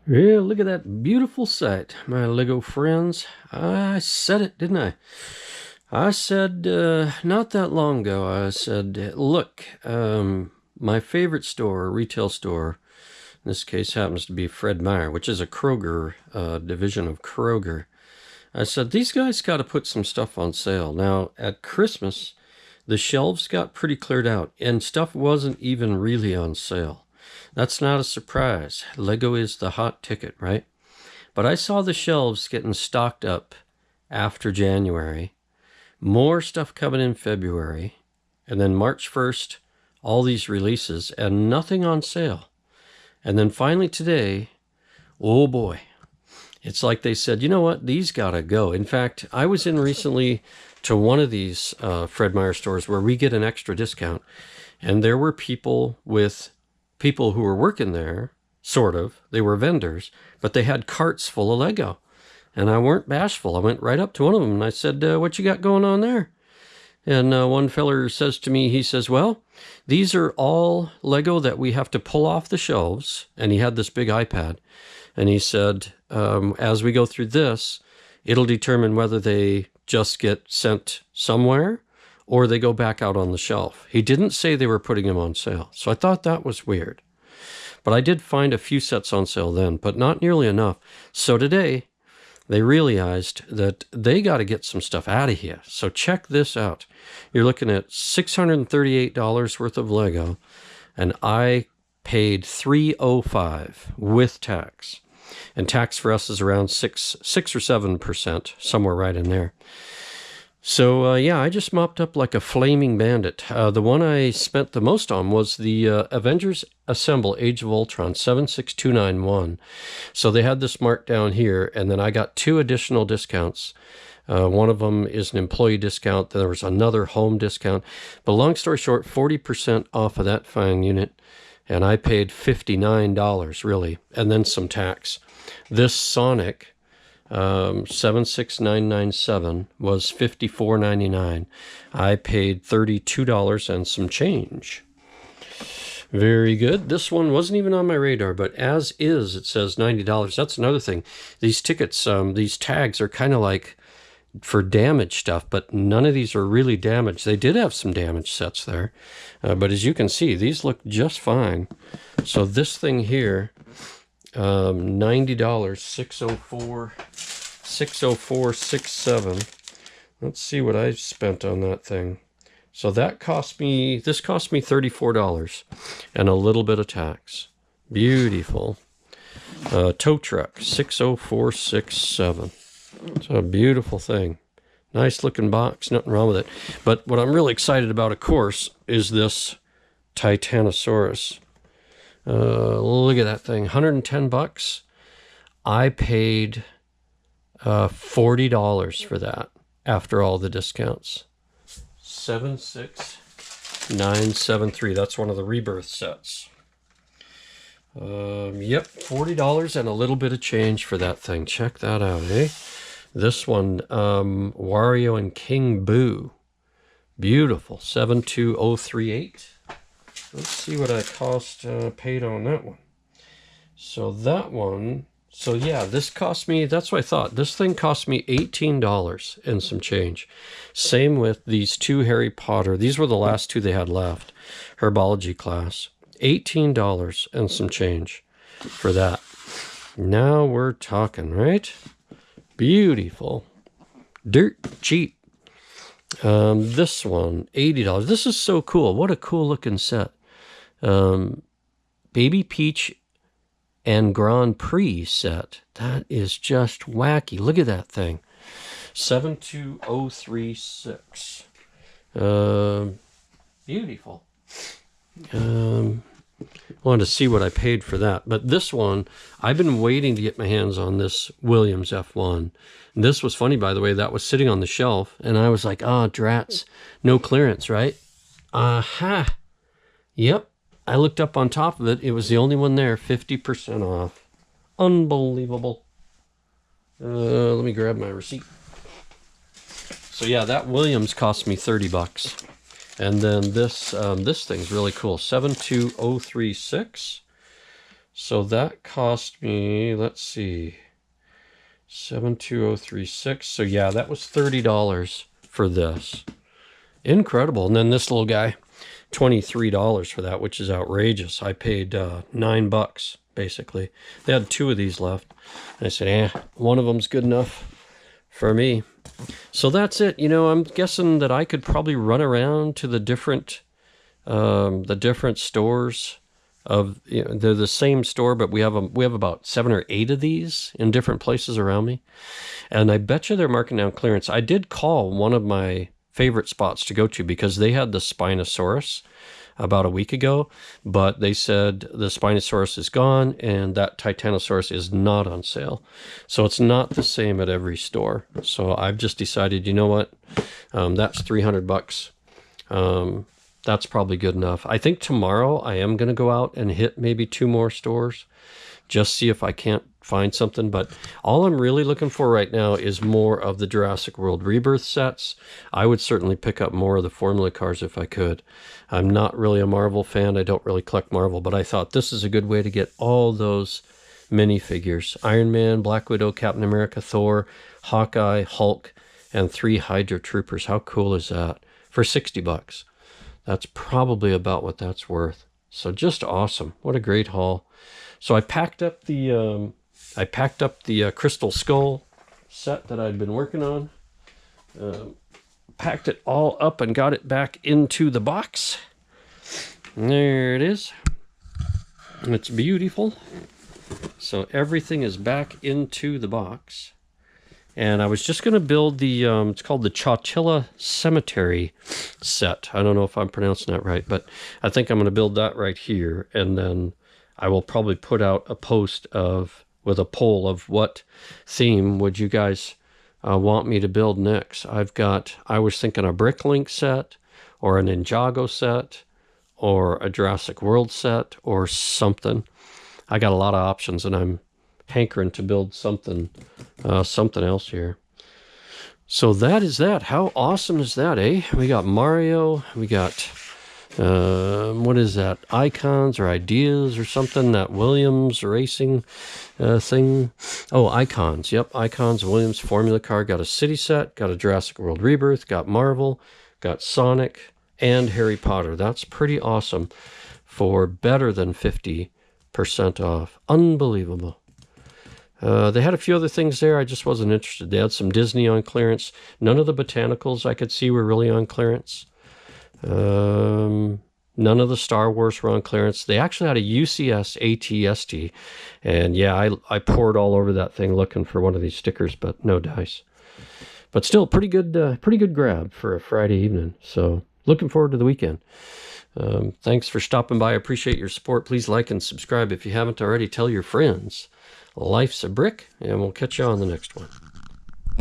Yeah, look at that beautiful sight, my Lego friends. I said it, didn't I? I said, not that long ago, I said, look, my favorite store, retail store, in this case happens to be Fred Meyer, which is a Kroger, division of Kroger. I said, these guys got to put some stuff on sale. Now, at Christmas, the shelves got pretty cleared out, and stuff wasn't even really on sale. That's not a surprise. Lego is the hot ticket, right? But I saw the shelves getting stocked up after January, more stuff coming in February, and then March 1st, all these releases, and nothing on sale. And then finally today, oh boy, it's like they said, you know what, these gotta go. In fact, I was in recently to one of these Fred Meyer stores where we get an extra discount, and there were people who were working there, sort of. They were vendors, but they had carts full of Lego. And I weren't bashful. I went right up to one of them and I said, what you got going on there? And one feller says to me, he says, well, these are all Lego that we have to pull off the shelves. And he had this big iPad. And he said, as we go through this, it'll determine whether they just get sent somewhere or they go back out on the shelf. He didn't say they were putting them on sale. So I thought that was weird. But I did find a few sets on sale then, but not nearly enough. So today, they realized that they got to get some stuff out of here. So check this out. You're looking at $638 worth of Lego, and I paid $305 with tax. And tax for us is around 6 or 7%, somewhere right in there. So, yeah, I just mopped up like a flaming bandit. The one I spent the most on was the Avengers Assemble Age of Ultron 76291. So they had this marked down here, and then I got 2 additional discounts. One of them is an employee discount. There was another home discount. But long story short, 40% off of that fine unit, and I paid $59, really, and then some tax. This Sonic 76997 was $54.99. I paid $32 and some change. Very good. This one wasn't even on my radar, but as is, it says $90. That's another thing. These tickets, these tags are kind of like for damaged stuff, but none of these are really damaged. They did have some damaged sets there, but as you can see, these look just fine. So this thing here, $90, 604.67. Let's see what I spent on that thing. So this cost me $34 and a little bit of tax. Beautiful. Tow truck, 604.67. It's a beautiful thing. Nice looking box, nothing wrong with it. But what I'm really excited about, of course, is this Titanosaurus. Look at that thing, $110. I paid $40 for that after all the discounts. 76973. That's one of the Rebirth sets. Yep, $40 and a little bit of change for that thing. Check that out, eh? This one, Wario and King Boo. Beautiful, 72038. Let's see what I paid on that one. So that one, so yeah, this cost me, that's what I thought. This thing cost me $18 and some change. Same with these 2 Harry Potter. These were the last 2 they had left. Herbology class. $18 and some change for that. Now we're talking, right? Beautiful. Dirt cheap. This one, $80. This is so cool. What a cool looking set. Baby Peach and Grand Prix set. That is just wacky. Look at that thing. 72036. Beautiful. Wanted to see what I paid for that. But this one, I've been waiting to get my hands on this Williams F1. And this was funny, by the way. That was sitting on the shelf, and I was like, drats. No clearance, right? Aha. Yep. I looked up on top of it. It was the only one there, 50% off. Unbelievable. Let me grab my receipt. So yeah, that Williams cost me $30. And then this thing's really cool. 72036. So that cost me, let's see, 72036. So yeah, that was $30 for this. Incredible. And then this little guy, $23 for that, which is outrageous. I paid $9 basically. They had 2 of these left. And I said, one of them's good enough for me. So that's it. You know, I'm guessing that I could probably run around to the different stores of, you know, they're the same store, but we have about 7 or 8 of these in different places around me. And I bet you they're marking down clearance. I did call one of my favorite spots to go to because they had the Spinosaurus about a week ago, but they said the Spinosaurus is gone and that Titanosaurus is not on sale. So it's not the same at every store. So I've just decided, you know what, that's $300. That's probably good enough. I think tomorrow I am going to go out and hit maybe 2 more stores, just see if I can't find something. But all I'm really looking for right now is more of the Jurassic World Rebirth sets. I would certainly pick up more of the Formula cars if I could. I'm not really a Marvel fan. I don't really collect Marvel, but I thought this is a good way to get all those minifigures. Iron Man, Black Widow, Captain America, Thor, Hawkeye, Hulk, and 3 Hydra Troopers. How cool is that? For $60. That's probably about what that's worth. So just awesome. What a great haul. So I packed up the Crystal Skull set that I'd been working on. Packed it all up and got it back into the box. And there it is. And it's beautiful. So everything is back into the box. And I was just going to build the, it's called the Chowchilla Cemetery set. I don't know if I'm pronouncing that right, but I think I'm going to build that right here. And then I will probably put out a post with a poll of what theme would you guys want me to build next. I was thinking a Bricklink set, or an Ninjago set, or a Jurassic World set, or something. I got a lot of options, and I'm hankering to build something else here. So that is that. How awesome is that, eh? We got Mario, we got what is that, icons or ideas or something, that Williams racing thing. Oh, icons. Yep, icons. Williams Formula car. Got a city set, got a Jurassic World Rebirth, got Marvel, got Sonic, and Harry Potter. That's pretty awesome for better than 50% off. Unbelievable. They had a few other things there. I just wasn't interested. They had some Disney on clearance. None of the botanicals I could see were really on clearance. None of the Star Wars were on clearance. They actually had a UCS ATST. And yeah, I poured all over that thing looking for one of these stickers, but no dice. But still, pretty good grab for a Friday evening. So looking forward to the weekend. Thanks for stopping by. I appreciate your support. Please like and subscribe if you haven't already. Tell your friends. Life's a brick, and we'll catch you on the next one.